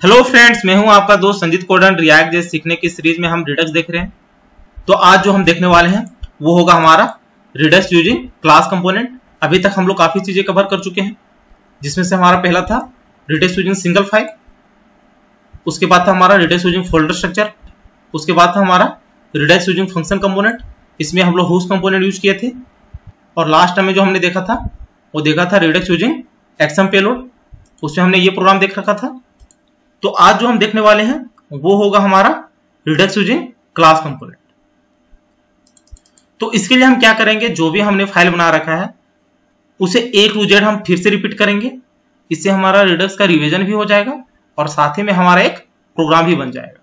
Hello friends, मैं हूं आपका दोस्त संजीत कोडन। रिएक्ट जेएस सीखने की सीरीज में हम रिडक्स देख रहे हैं। तो आज जो हम देखने वाले हैं वो होगा हमारा रिडक्स यूजिंग क्लास कंपोनेंट। अभी तक हम लोग काफी चीजें कवर कर चुके हैं, जिसमें से हमारा पहला था रिडक्स यूजिंग सिंगल फाइल, उसके बाद था हमारा रिडक्स यूजिंग फोल्डर स्ट्रक्चर, उसके बाद था हमारा रिडक्स यूजिंग फंक्शन कंपोनेंट। इसमें हम लोग होस्ट कंपोनेंट यूज किए थे। और लास्ट में जो हमने देखा था वो देखा था रिडक्स यूजिंग एक्सएम पेलोड, उसमें हमने ये प्रोग्राम देख रखा था। तो आज जो हम देखने वाले हैं वो होगा हमारा रिडक्स यूजिंग क्लास कंपोनेंट। तो इसके लिए हम क्या करेंगे, जो भी हमने फाइल बना रखा है उसे A to Z हम फिर से रिपीट करेंगे। इससे हमारा रिडक्स का रिवीजन भी हो जाएगा और साथ ही में हमारा एक प्रोग्राम भी बन जाएगा।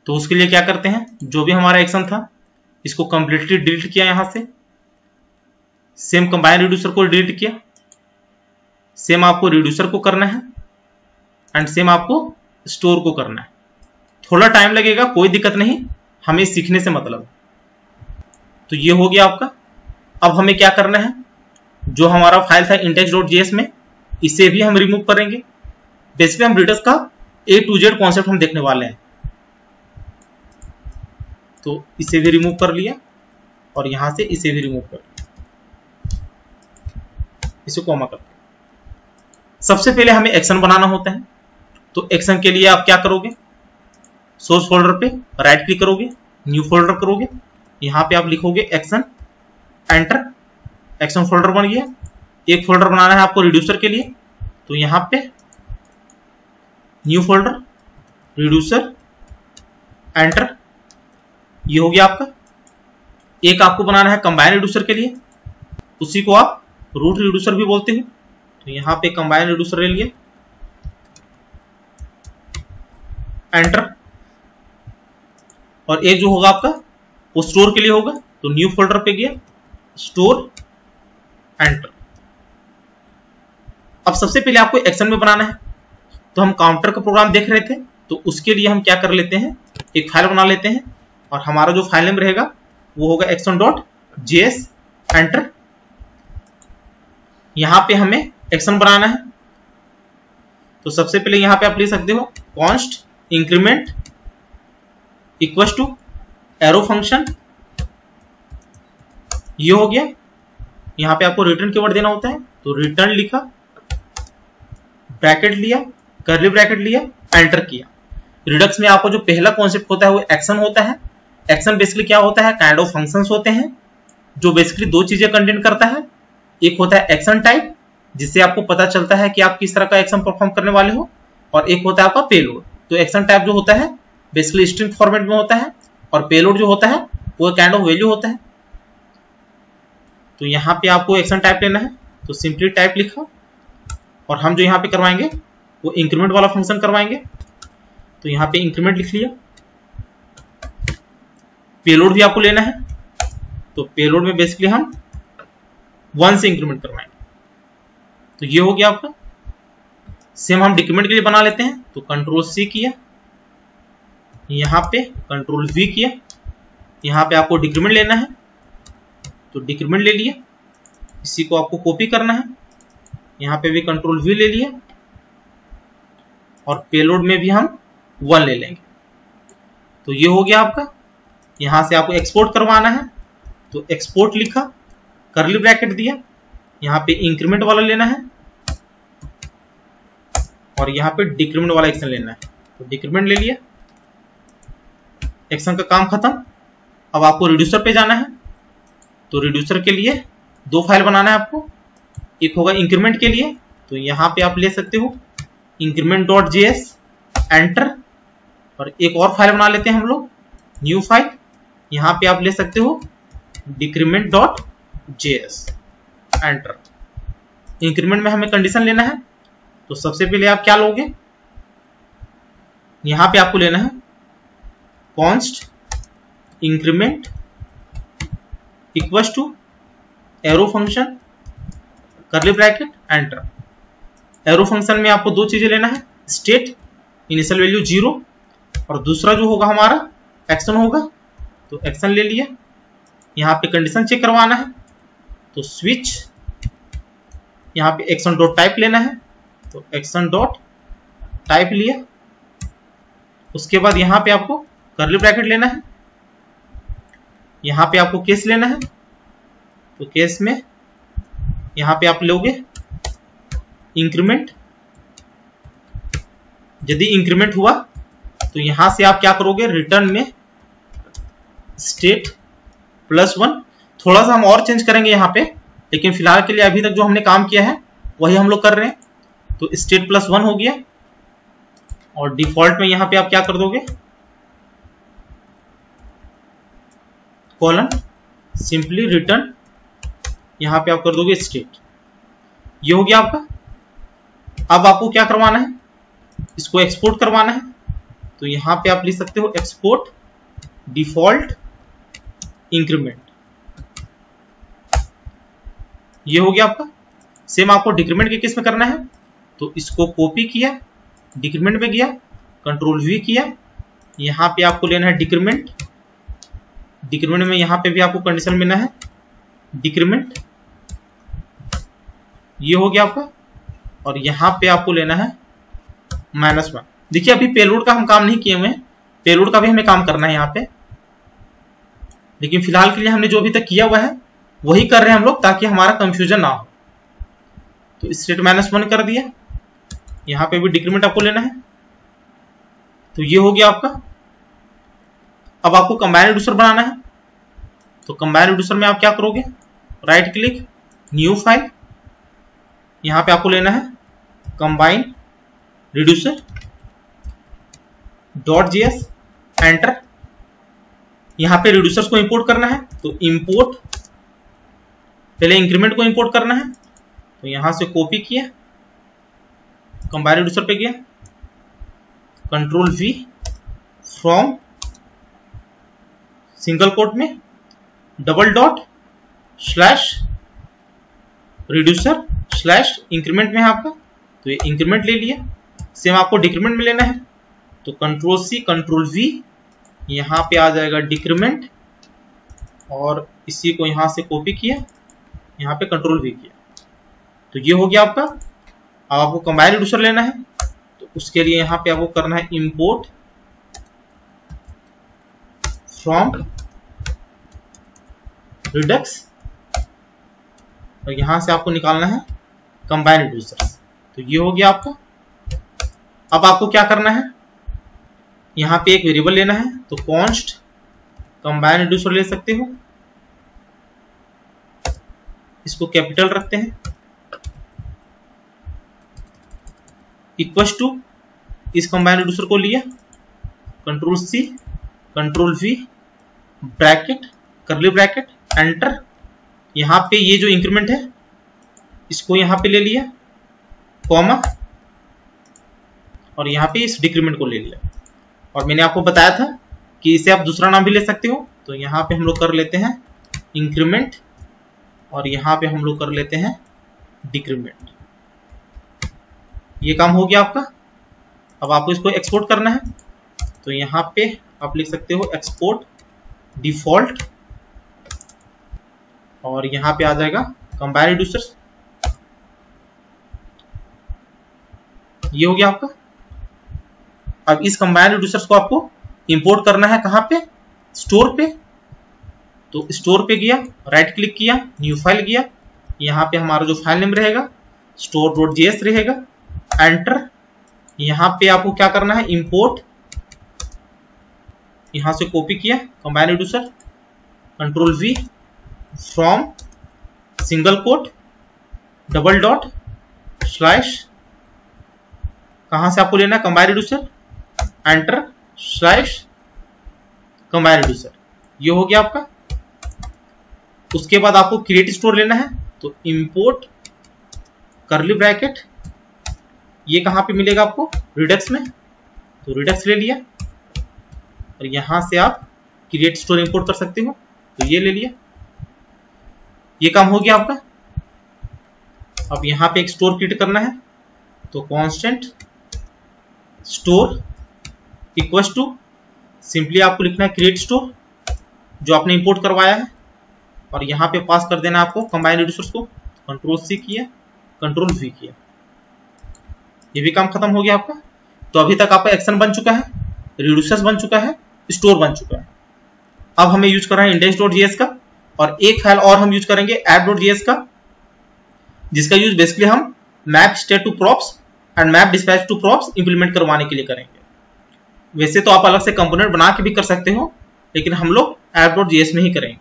तो उसके लिए क्या करते हैं, जो भी हमारा एक्शन था इसको कंप्लीटली डिलीट किया, यहां से सेम कंबाइन रिड्यूसर को डिलीट किया, सेम आपको रिड्यूसर को करना है एंड सेम आपको स्टोर को करना है। थोड़ा टाइम लगेगा, कोई दिक्कत नहीं, हमें सीखने से मतलब। तो ये हो गया आपका। अब हमें क्या करना है, जो हमारा फाइल था index.js में, इसे भी हम रिमूव करेंगे। बेसिकली हम रिडक्स का A to Z कॉन्सेप्ट हम देखने वाले हैं। तो इसे भी रिमूव कर लिया और यहां से इसे भी रिमूव कर लिया, इसे कॉमा करते हैं। सबसे पहले हमें एक्शन बनाना होता है। तो एक्शन के लिए आप क्या करोगे, सोर्स फोल्डर पे राइट क्लिक करोगे, न्यू फोल्डर करोगे, यहां पे आप लिखोगे एक्शन, एंटर। एक्शन फोल्डर बन गया। एक फोल्डर बनाना है आपको रिड्यूसर के लिए, तो यहां पे न्यू फोल्डर, रिड्यूसर, एंटर। ये हो गया आपका। एक आपको बनाना है कंबाइन रिड्यूसर के लिए, उसी को आप रूट रिड्यूसर भी बोलते हो। तो यहां पे कंबाइन रिड्यूसर ले लिया, एंटर। और एक जो होगा आपका वो स्टोर के लिए होगा, तो न्यू फोल्डर पे गया, स्टोर, एंटर। अब सबसे पहले आपको एक्शन में बनाना है। तो हम काउंटर का प्रोग्राम देख रहे थे, तो उसके लिए हम क्या कर लेते हैं, एक फाइल बना लेते हैं और हमारा जो फाइल नेम रहेगा वो होगा action.js, एंटर। यहां पे हमें एक्शन बनाना है। तो सबसे पहले यहां पे आप लिख सकते हो const increment equal to arrow function. ये हो गया। यहां पे आपको रिटर्न कीवर्ड देना होता है, तो रिटर्न लिखा, ब्रैकेट लिया, कर्ली ब्रैकेट लिया, एंटर किया। रिडक्स में आपको जो पहला कॉन्सेप्ट होता है वो एक्शन होता है। एक्शन बेसिकली क्या होता है, काइंड ऑफ फंक्शंस होते हैं जो बेसिकली दो चीजें कंटेन करता है। एक होता है एक्शन टाइप, जिससे आपको पता चलता है कि आप किस तरह का एक्शन परफॉर्म करने वाले हो, और एक होता है आपका पेलोड। तो एक्शन टाइप जो होता है बेसिकली स्ट्रिंग फॉर्मेट में होता है, और पेलोड जो होता है वो काइंड ऑफ वैल्यू होता है। तो यहाँ पे आपको एक्शन टाइप लेना है, तो सिंपली टाइप लिखा, और हम जो यहाँ पे करवाएंगे वो इंक्रीमेंट वाला फंक्शन करवाएंगे। तो यहाँ पे इंक्रीमेंट लिख लिया। पेलोड भी आपको लेना है, तो पेलोड में बेसिकली हम 1 से इंक्रीमेंट करवाएंगे। तो ये हो गया आपका। सेम हम डिक्रीमेंट के लिए बना लेते हैं, तो कंट्रोल C किया, यहां पे कंट्रोल V किया, यहां पे आपको डिक्रीमेंट लेना है, तो डिक्रीमेंट ले लिया। इसी को आपको कॉपी करना है, यहां पे भी कंट्रोल V ले लिया, और पेलोड में भी हम 1 ले लेंगे। तो ये हो गया आपका। यहां से आपको एक्सपोर्ट करवाना है, तो एक्सपोर्ट लिखा, कर्ली ब्रैकेट दिया, यहां पे इंक्रीमेंट वाला लेना है और यहां पे डिक्रीमेंट वाला एक्शन लेना है। तो डिक्रीमेंट ले लिया, एक्शन का काम खत्म। अब आपको रिड्यूसर पे जाना है। तो रिड्यूसर के लिए 2 फाइल बनाना है आपको। एक होगा इंक्रीमेंट के लिए, तो यहां पे आप ले सकते हो increment.js, एंटर। और एक और फाइल बना लेते हैं हम लोग, न्यू फाइल, यहां पे आप ले सकते हो decrement.js, एंटर। इंक्रीमेंट में हमें कंडीशन लेना है, तो सबसे पहले आप क्या लोगे, यहां पे आपको लेना है const increment equal to arrow function, curly bracket, enter. Arrow function में आपको 2 चीजें लेना है, स्टेट, इनिशियल वैल्यू 0, और दूसरा जो होगा हमारा एक्शन होगा। तो एक्शन ले लिया, यहां पे कंडीशन चेक करवाना है, तो स्विच, यहाँ पे एक्शन डॉट टाइप लेना है, तो एक्शन डॉट टाइप लिया, उसके बाद यहां पे आपको कर्ली ब्रैकेट लेना है, यहां पे आपको केस लेना है, तो केस में यहां पे आप लोगे इंक्रीमेंट। यदि इंक्रीमेंट हुआ तो यहां से आप क्या करोगे, रिटर्न में स्टेट +1, थोड़ा सा हम और चेंज करेंगे यहां पे, लेकिन फिलहाल के लिए अभी तक जो हमने काम किया है वही हम लोग कर रहे हैं। तो स्टेट +1 हो गया, और डिफॉल्ट में यहां पे आप क्या कर दोगे, कॉलन सिंपली रिटर्न, यहां पे आप कर दोगे स्टेट। ये हो गया आपका। अब आपको क्या करवाना है, इसको एक्सपोर्ट करवाना है, तो यहां पे आप लिख सकते हो एक्सपोर्ट डिफॉल्ट इंक्रीमेंट। ये हो गया आपका। सेम आपको डिक्रीमेंट के केस में करना है, तो इसको कॉपी किया, डिक्रीमेंट में गया, कंट्रोल-V किया, यहां पे आपको लेना है डिक्रीमेंट, डिक्रीमेंट में यहां पे भी आपको कंडीशन लेना है डिक्रीमेंट। ये हो गया आपका, और यहां पे आपको लेना है -1। देखिए अभी पेलोड का हम काम नहीं किए हुए हैं, पेलोड का भी हमें काम करना है यहाँ पे, लेकिन फिलहाल के लिए हमने जो अभी तक किया हुआ है वही कर रहे हैं हम लोग, ताकि हमारा कंफ्यूजन ना हो। तो स्टेट -1 कर दिया, यहां पे भी डिक्रीमेंट आपको लेना है, तो ये हो गया आपका। अब आपको कंबाइन रिड्यूसर बनाना है, तो कंबाइन रिड्यूसर में आप क्या करोगे, राइट क्लिक, न्यू फाइल, यहां पे आपको लेना है कंबाइन रिड्यूसर .js, एंटर। यहां पे रिड्यूसर्स को इंपोर्ट करना है, तो इंपोर्ट, पहले इंक्रीमेंट को इंपोर्ट करना है, तो यहां से कॉपी किया, कंबाइन रिड्यूसर पे गया, कंट्रोल-V, फ्रॉम सिंगल कोट में double dot slash reducer slash increment में है आपका, तो ये इंक्रीमेंट ले लिया। सेम आपको डिक्रीमेंट में लेना है, तो कंट्रोल-C कंट्रोल-V, यहां पे आ जाएगा डिक्रीमेंट, और इसी को यहां से कॉपी किया, यहां पे कंट्रोल-V किया, तो ये हो गया आपका। अब आपको कंबाइन रिड्यूसर लेना है, तो उसके लिए यहां पे आपको करना है इंपोर्ट फ्रॉम रिडक्स, और यहां से आपको निकालना है कंबाइन रिड्यूसर, तो ये हो गया आपका। अब आपको क्या करना है, यहां पे एक वेरिएबल लेना है, तो कॉन्स्ट कंबाइन रिड्यूसर ले सकते हो, इसको कैपिटल रखते हैं, इक्वल्स टू, इस कंबाइन रिड्यूसर को लिया, control-C कंट्रोल-V, bracket curly bracket, enter. यहां पे ये जो इंक्रीमेंट है इसको यहां पे ले लिया, कॉमा, और यहां पे इस डिक्रीमेंट को ले लिया, और मैंने आपको बताया था कि इसे आप दूसरा नाम भी ले सकते हो, तो यहां पे हम लोग कर लेते हैं इंक्रीमेंट, और यहां पे हम लोग कर लेते हैं डिक्रीमेंट। ये काम हो गया आपका। अब आपको इसको एक्सपोर्ट करना है, तो यहां पे आप लिख सकते हो एक्सपोर्ट डिफॉल्ट, और यहां पे आ जाएगा कंबाइन रिड्यूसर्स। ये हो गया आपका। अब इस कंबाइन रिड्यूसर्स को आपको इंपोर्ट करना है कहां पे, स्टोर पे, तो स्टोर पे गया, राइट क्लिक किया, न्यू फाइल गया, यहां पे हमारा जो फाइल नेम रहेगा store.js रहेगा, एंटर। यहां पे आपको क्या करना है, इंपोर्ट, यहां से कॉपी किया combine reducer, control V, from single quote double dot slash, कहां से आपको लेना है combine reducer, enter, slash combine reducer. ये हो गया आपका। उसके बाद आपको क्रिएट स्टोर लेना है, तो इंपोर्ट कर्ली ब्रैकेट, ये कहां पे मिलेगा आपको, रिडक्स में, तो रिडक्स ले लिया, और यहां से आप क्रिएट स्टोर इंपोर्ट कर सकते हो, तो ये ले लिया। ये काम हो गया आपका। अब यहां पे एक स्टोर क्रिएट करना है, तो constant store equals to, simply आपको लिखना है क्रिएट स्टोर जो आपने इंपोर्ट करवाया है, और यहां पे पास कर देना आपको कंबाइन रिड्यूसर्स को, कंट्रोल-C किया, कंट्रोल-V किया, ये भी काम खत्म हो गया आपका। तो अभी तक आपका एक्शन बन चुका है, रिड्यूसर्स बन चुका है, स्टोर बन चुका है। अब हमें यूज करना है index.js का, और एक फाइल और हम यूज करेंगे app.js का, जिसका यूज बेसिकली हम map state to props and map dispatch to props implement करवाने के लिए करेंगे। वैसे तो आप अलग से कंपोनेंट बना के भी कर सकते हो, लेकिन हम लोग app.js में ही करेंगे।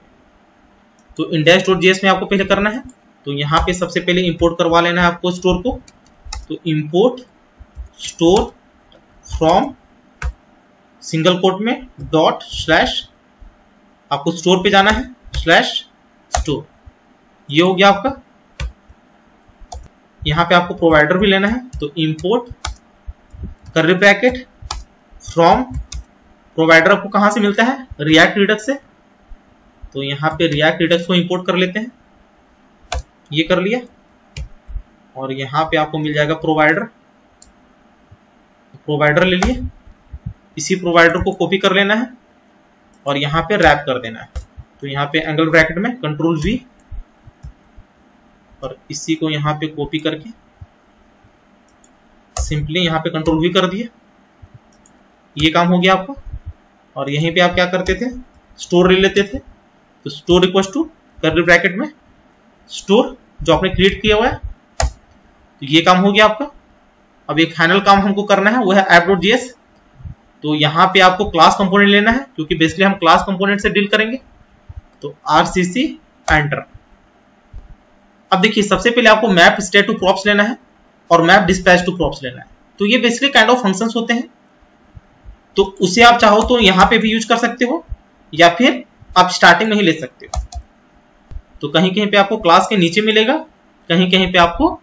तो index.js में आपको पहले करना है, तो यहाँ पे सबसे पहले इंपोर्ट करवा लेना है आपको स्टोर को। तो import store from single coat में डॉट स्लैश, आपको स्टोर पे जाना है स्लैश स्टोर, ये हो गया आपका। यहाँ पे आपको प्रोवाइडर भी लेना है, तो import curly bracket from, provider आपको कहां से मिलता है, रिएक्ट रिडक्स से। तो यहाँ पे रिएक्ट रिडक्स को इंपोर्ट कर लेते हैं, ये कर लिया। और यहाँ पे आपको मिल जाएगा प्रोवाइडर, प्रोवाइडर ले लिए। इसी प्रोवाइडर को कॉपी कर लेना है और यहाँ पे रैप कर देना है। तो यहाँ पे एंगल ब्रैकेट में कंट्रोल V, और इसी को यहाँ पे कॉपी करके सिंपली यहाँ पे कंट्रोल V कर दिए, ये काम हो गया आपका। और यहीं पे आप क्या करते थे, स्टोर ले लेते थे। तो store equal to curly bracket में स्टोर जो आपने क्रिएट किया हुआ है, तो ये काम हो गया आपका। अब एक फाइनल काम हमको करना है, वो है app.js। तो यहाँ पे आपको क्लास कंपोनेंट लेना है, क्योंकि बेसिकली हम क्लास कंपोनेंट से डील करेंगे। तो RCC एंटर। अब देखिए सबसे पहले आपको मैप स्टेट टू प्रॉप्स लेना है और मैप डिस्पैच टू प्रॉप्स लेना है। तो ये बेसिकली काइंड ऑफ फंक्शंस होते हैं, तो उसे आप चाहो तो यहाँ पे भी यूज कर सकते हो, या फिर आप स्टार्टिंग में ही ले सकते हो। तो कहीं कहीं पे आपको क्लास के नीचे मिलेगा, कहीं कहीं पे आपको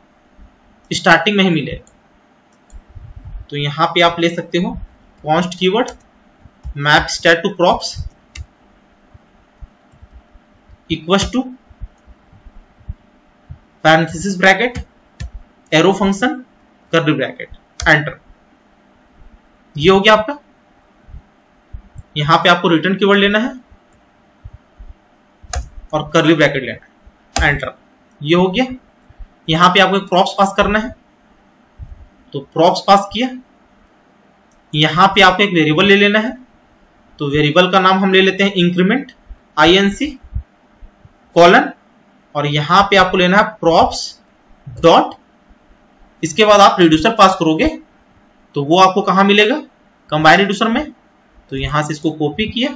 स्टार्टिंग में ही मिलेगा। तो यहाँ पे आप ले सकते हो const keyword map state to props equals to parenthesis bracket arrow function curly bracket enter, ये हो गया आपका। यहां पे आपको रिटर्न कीवर्ड लेना है और कर्ली ब्रैकेट लेना है, एंटर, ये हो गया। यहां पे आपको एक प्रॉप्स पास करना है, तो प्रॉप्स पास किया। यहां पे आपको एक वेरिएबल ले लेना है, तो वेरिएबल का नाम हम ले लेते हैं इंक्रीमेंट INC कॉलन, और यहां पे आपको लेना है प्रॉप्स डॉट, इसके बाद आप रिड्यूसर पास करोगे, तो वो आपको कहां मिलेगा, कंबाइन रिड्यूसर में। तो यहां से इसको कॉपी किया,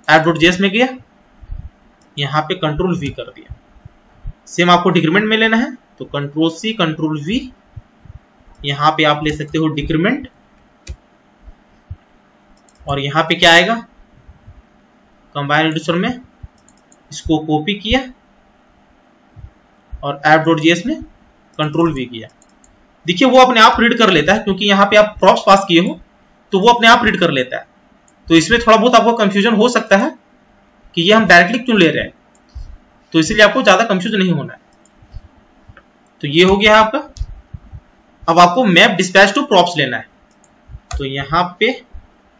app.js में गया, यहां पे कंट्रोल V कर दिया। सेम आपको डिक्रीमेंट में लेना है, तो कंट्रोल C कंट्रोल V, यहां पे आप ले सकते हो डिक्रीमेंट, और यहां पे क्या आएगा, कंबाइन रिड्यूसर में इसको कॉपी किया और app.js में कंट्रोल V किया। देखिए वो अपने आप रीड कर लेता है, क्योंकि यहाँ पे आप प्रॉप्स पास किए हो, तो वो अपने आप रीड कर लेता है। तो इसमें थोड़ा बहुत आपको कंफ्यूजन हो सकता है कि ये हम डायरेक्टली क्यों ले रहे हैं, तो इसीलिए आपको ज्यादा कंफ्यूज नहीं होना है। तो ये हो गया है आपका। अब आपको मैप डिस्पैच टू प्रॉप्स लेना है, तो यहाँ पे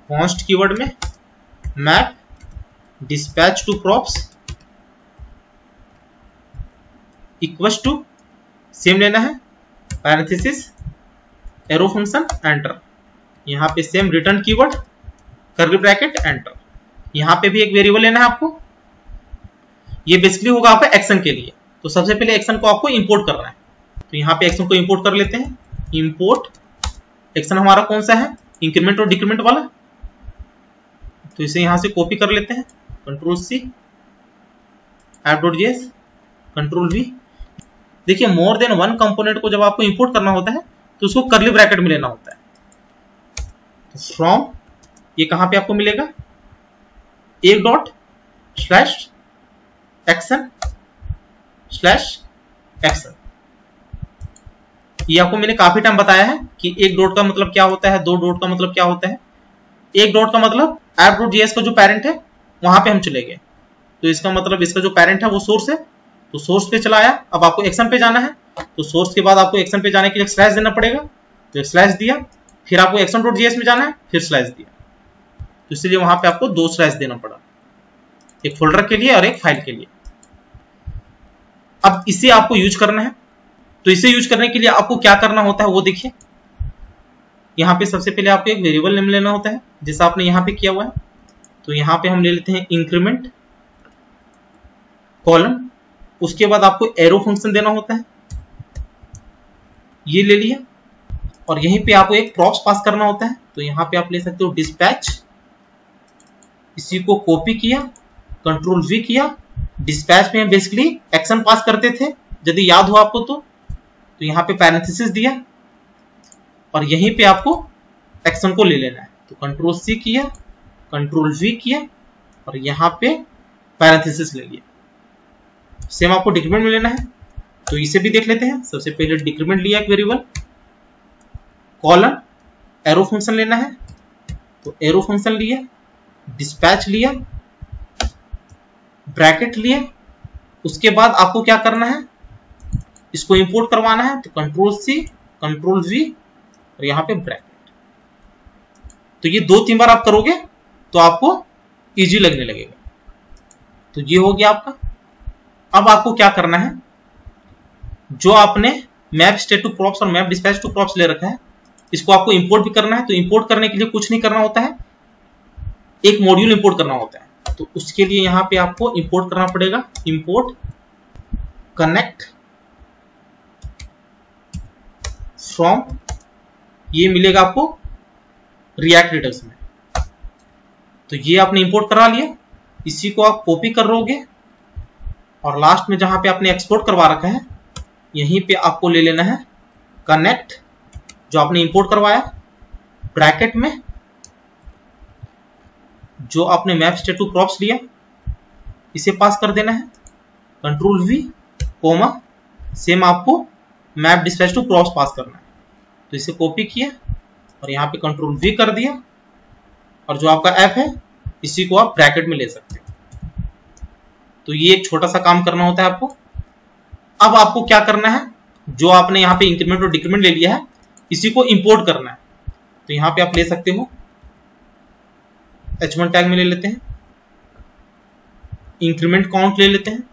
कॉन्स्ट कीवर्ड में map dispatch to props equals to, same लेना है पैरेंथेसिस एरो फंक्शन एंटर, यहाँ पे same return keyword curly bracket enter. यहाँ पे भी एक वेरिएबल लेना है आपको, ये बेसिकली होगा आपका एक्शन के लिए। तो सबसे पहले एक्शन को आपको इंपोर्ट करना है, तो यहाँ पे एक्शन को इंपोर्ट कर लेते हैं। इंपोर्ट एक्शन हमारा कौन सा है, इंक्रीमेंट और डिक्रीमेंट वाला, तो इसे यहां से कॉपी कर लेते हैं, control C app.js control V। देखिए मोर देन वन कंपोनेंट को जब आपको इंपोर्ट करना होता है तो उसको कर्ली ब्रैकेट में लेना होता है। तो फ्रॉम, ये कहां पे आपको मिलेगा, एक dot slash action slash action. ये आपको मैंने काफी टाइम बताया है कि एक डॉट का मतलब क्या होता है, दो डॉट का मतलब क्या होता है। एक डॉट का मतलब app.js का जो पेरेंट है वहां पे हम चले गए, तो इसका मतलब इसका जो पेरेंट है वो सोर्स है, तो सोर्स पे चलाया। अब आपको एक्शन पे जाना है, तो सोर्स के बाद आपको एक्शन पे जाने के लिए स्लैश देना पड़ेगा, तो स्लैश दिया, फिर आपको action.js में जाना है, फिर स्लैश दिया, तो इसलिए वहां पे आपको दो स्लैश देना पड़ा, एक फोल्डर के लिए और एक फाइल के लिए। अब इसे आपको यूज करना है, तो इसे यूज करने के लिए आपको क्या करना होता है वो देखिए। यहाँ पे सबसे पहले आपको एक वेरिएबल नेम लेना होता है, जैसा आपने यहाँ पे किया हुआ है। तो यहाँ पे हम ले लेते हैं इंक्रीमेंट कॉलम, उसके बाद आपको एरो फंक्शन देना होता है, ये ले लिया। और यहीं पे आपको एक प्रॉप्स पास करना होता है। तो यहाँ पे आप ले सकते हो डिस्पैच, इसी को कॉपी किया, कंट्रोल वी किया। डिस्पैच में बेसिकली एक्शन पास करते थे, यदि याद हो आपको तो यहाँ पे पैरेंथेसिस दिया और यहीं पे आपको एक्शन को ले लेना है। तो कंट्रोल सी किया, कंट्रोल वी किया और यहाँ पे पैरेंथेसिस ले लिया। सेम आपको डिक्रीमेंट में लेना है, तो इसे भी देख लेते हैं। सबसे पहले डिक्रीमेंट लिया एक वेरिएबल, कॉलन, एरो फंक्शन लेना है, तो एरो फंक्शन लिया, डिस्पैच लिया, ब्रैकेट लिया। उसके बाद आपको क्या करना है, इसको इंपोर्ट करवाना है। तो कंट्रोल सी, कंट्रोल वी और यहाँ पे ब्रैकेट। तो ये 2-3 बार आप करोगे तो आपको इजी लगने लगेगा। तो ये हो गया आपका। अब आपको क्या करना है, जो आपने मैप स्टेट टू प्रॉप्स और मैप डिस्पैच टू प्रॉप्स ले रखा है, इसको आपको इंपोर्ट भी करना है। तो इंपोर्ट करने के लिए कुछ नहीं करना होता है, एक मॉड्यूल इंपोर्ट करना होता है। तो उसके लिए यहाँ पे आपको इंपोर्ट करना पड़ेगा, इंपोर्ट कनेक्ट फ्रॉम, ये मिलेगा आपको रिएक्ट रेडक्स में। तो ये आपने इंपोर्ट करा लिया, इसी को आप कॉपी करोगे और लास्ट में जहां पे आपने एक्सपोर्ट करवा रखा है, यहीं पे आपको ले लेना है कनेक्ट, जो आपने इंपोर्ट करवाया, ब्रैकेट में जो आपने मैप स्टेट टू प्रॉप्स लिया, इसे पास कर देना है, कंट्रोल वी, कोमा, सेम आपको मैप डिस्पैच टू प्रॉप्स पास करना है। तो इसे कॉपी किया और यहाँ पे कंट्रोल वी कर दिया और जो आपका ऐप है इसी को आप ब्रैकेट में ले सकते हो। तो ये एक छोटा सा काम करना होता है आपको। अब आपको क्या करना है, जो आपने यहाँ पे इंक्रीमेंट और डिक्रीमेंट ले लिया है, इसी को इंपोर्ट करना है। तो यहाँ पे आप ले सकते हो, H1 टैग में ले लेते हैं, इंक्रीमेंट काउंट ले लेते हैं,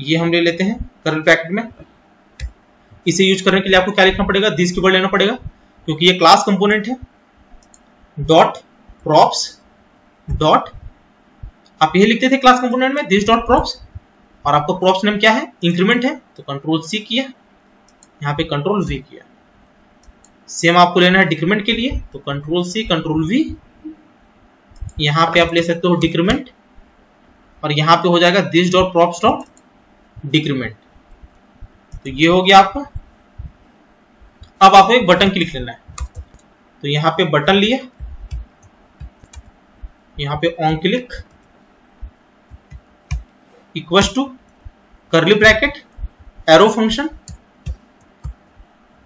ये हम ले लेते हैं कर्ली ब्रैकेट में। इसे यूज करने के लिए आपको क्या लिखना पड़ेगा, दिस कीवर्ड लेना पड़ेगा, क्योंकि ये क्लास कंपोनेंट है। डॉट प्रॉप्स डॉट, आप ये लिखते थे क्लास कंपोनेंट में दिस डॉट प्रॉप्स, और आपका प्रॉप्स नेम क्या है, इंक्रीमेंट है। तो कंट्रोल सी किया, यहाँ पे कंट्रोल वी किया। सेम आपको लेना है डिक्रीमेंट के लिए, तो कंट्रोल सी, कंट्रोल वी, यहाँ पे आप ले सकते हो डिक्रीमेंट और यहाँ पे हो जाएगा this dot props dot decrement. तो ये हो गया आपका। अब आपको एक बटन क्लिक लेना है, तो यहाँ पे बटन लिया, यहाँ पे on click equals to curly bracket, arrow function,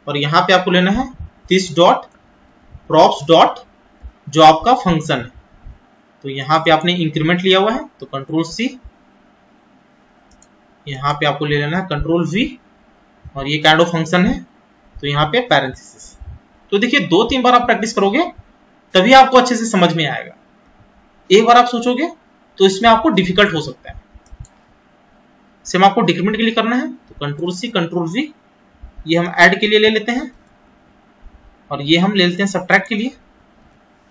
और यहाँ पे आपको लेना है दिस डॉट प्रॉप्स डॉट, जो आपका फंक्शन है। तो यहाँ पे आपने इंक्रीमेंट लिया हुआ है, तो कंट्रोल सी, यहाँ पे आपको ले लेना है कंट्रोल वी, और ये काइंड ऑफ फंक्शन है, तो यहाँ पे पैरेंथेसिस। तो देखिए 2-3 बार आप प्रैक्टिस करोगे तभी आपको अच्छे से समझ में आएगा। एक बार आप सोचोगे तो इसमें आपको डिफिकल्ट हो सकता है। सेम आपको डिक्रीमेंट के लिए करना है, तो कंट्रोल सी, कंट्रोल वी, ये हम ऐड के लिए ले लेते हैं, और ये हम ले लेते हैं सब्ट्रैक्ट के लिए,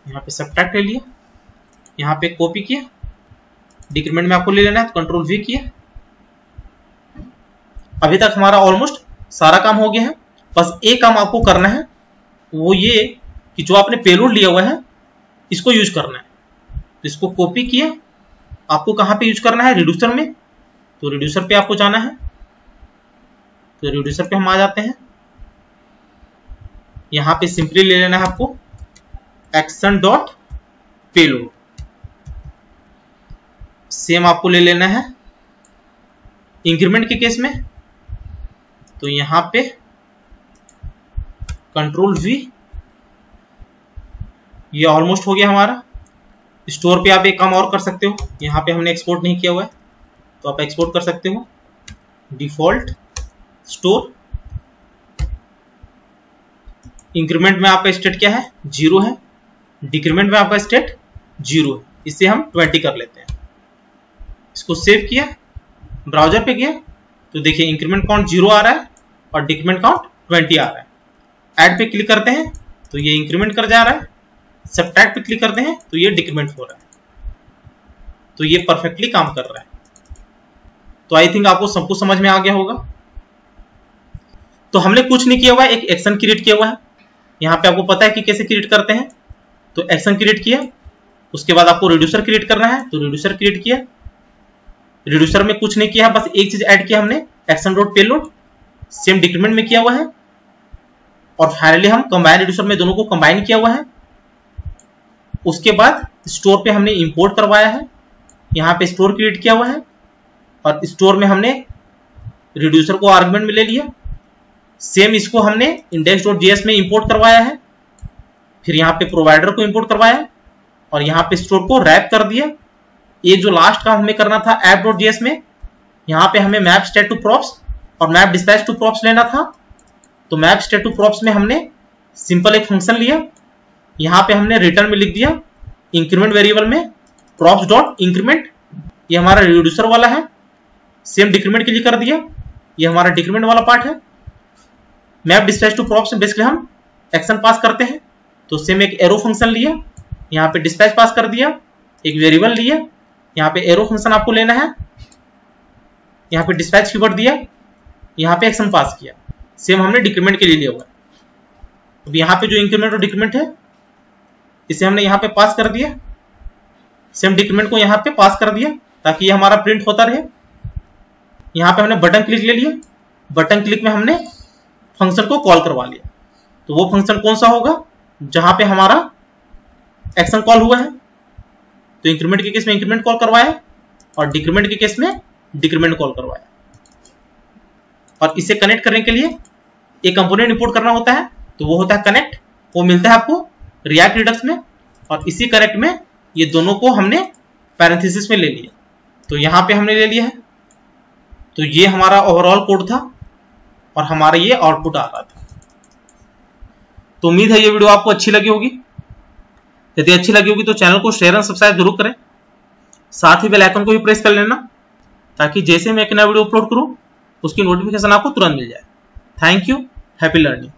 यहाँ पे सब्ट्रैक्ट ले लिया, यहाँ पे कॉपी किया, डिक्रीमेंट में आपको ले लेना है, तो कंट्रोल वी किया। अभी तक हमारा ऑलमोस्ट सारा काम हो गया है, बस एक काम आपको करना है, वो ये कि जो आपने पेलोड लिया हुआ है इसको यूज करना है। तो इसको कॉपी किया, आपको कहाँ पे यूज करना है, रिड्यूसर में। तो रिड्यूसर पे आपको जाना है, तो रिड्यूसर पे हम आ जाते हैं, यहाँ पे सिंपली ले लेना है आपको एक्शन डॉट पेलोड। सेम आपको ले लेना है इंक्रीमेंट के केस में, तो यहाँ पे कंट्रोल वी, ये ऑलमोस्ट हो गया हमारा। स्टोर पे आप एक काम और कर सकते हो, यहाँ पे हमने एक्सपोर्ट नहीं किया हुआ है तो आप एक्सपोर्ट कर सकते हो, डिफॉल्ट स्टोर। इंक्रीमेंट में आपका स्टेट क्या है, 0 है, डिक्रीमेंट में आपका स्टेट 0 है, इसे हम 20 कर लेते हैं। इसको सेव किया ब्राउजर पे गया तो देखिए इंक्रीमेंट काउंट 0 आ रहा है और डिक्रीमेंट काउंट 20 आ रहा है। ऐड पे क्लिक करते हैं तो ये इंक्रीमेंट कर जा रहा है, सब्ट्रैक्ट पे क्लिक करते हैं तो ये डिक्रीमेंट हो रहा है। तो ये परफेक्टली काम कर रहा है। तो आई थिंक आपको सब कुछ समझ में आ गया होगा। तो हमने कुछ नहीं किया हुआ है, एक एक्शन क्रिएट किया हुआ है। यहाँ पे आपको पता है कि कैसे क्रिएट करते हैं। तो एक्शन क्रिएट किया, उसके बाद आपको रिड्यूसर क्रिएट करना है तो रिड्यूसर क्रिएट किया। रिड्यूसर में कुछ नहीं किया, बस एक चीज ऐड किया हमने, action dot payload, same decrement में किया हुआ है। और फाइनली हम कंबाइन रिड्यूसर में दोनों को कंबाइन किया हुआ है। उसके बाद स्टोर पे हमने इंपोर्ट करवाया है, यहाँ पे स्टोर क्रिएट किया हुआ है और स्टोर में हमने रिड्यूसर को आर्गुमेंट में ले लिया। सेम इसको हमने index.js में इंपोर्ट करवाया है, फिर यहाँ पे प्रोवाइडर को इंपोर्ट करवाया और यहाँ पे स्टोर को रैप कर दिया। ये जो लास्ट काम हमें करना था app.js में, यहाँ पे हमें मैप स्टेट टू प्रॉप्स और मैप डिस्पैच टू प्रॉप्स लेना था। तो मैप स्टेट टू प्रॉप्स में हमने सिंपल एक फंक्शन लिया, यहाँ पे हमने रिटर्न में लिख दिया इंक्रीमेंट वेरिएबल में प्रॉप्स डॉट इंक्रीमेंट, ये हमारा रिड्यूसर वाला है। सेम डिक्रीमेंट के लिए कर दिया, ये हमारा डिक्रीमेंट वाला पार्ट है। मैप डिस्पैच टू प्रॉप्स में बेसिकली हम एक्शन पास करते हैं, तो सेम एक एरो फंक्शन लिया, यहाँ पे डिस्पैच पास कर दिया, एक वेरिएबल लिया, यहाँ पे एरो फंक्शन आपको लेना है, यहाँ पे डिस्पैच कीवर्ड दिया, यहाँ पे एक्शन पास किया। सेम हमने डिक्रीमेंट के लिए लिया हुआ है। अब यहाँ पे जो इंक्रीमेंट और डिक्रीमेंट है इसे हमने यहाँ पे पास कर दिया, सेम डिक्रीमेंट को यहाँ पे पास कर दिया ताकि ये हमारा प्रिंट होता रहे। यहाँ पे हमने बटन क्लिक ले लिया, बटन क्लिक में हमने फंक्शन को कॉल करवा लिया। तो वो फंक्शन कौन सा होगा जहां पे हमारा एक्शन कॉल हुआ है। तो इंक्रीमेंट के केस में इंक्रीमेंट कॉल करवाया और डिक्रीमेंट के केस में डिक्रीमेंट कॉल करवाया। और इसे कनेक्ट करने के लिए एक कंपोनेंट इंपोर्ट करना होता है, तो वो होता है कनेक्ट। वो मिलता है आपको रिएक्ट रिडक्स में और इसी कनेक्ट में ये दोनों को हमने पैरेंथेसिस में ले लिया। तो यहाँ पे हमने ले लिया है। तो ये हमारा ओवरऑल कोड था और हमारा ये आउटपुट आ रहा था। तो उम्मीद है ये वीडियो आपको अच्छी लगी होगी। यदि अच्छी लगी होगी तो चैनल को शेयर और सब्सक्राइब जरूर करें, साथ ही बेल आइकन को भी प्रेस कर लेना ताकि जैसे मैं एक नया वीडियो अपलोड करूं उसकी नोटिफिकेशन आपको तुरंत मिल जाए। Thank you, happy learning.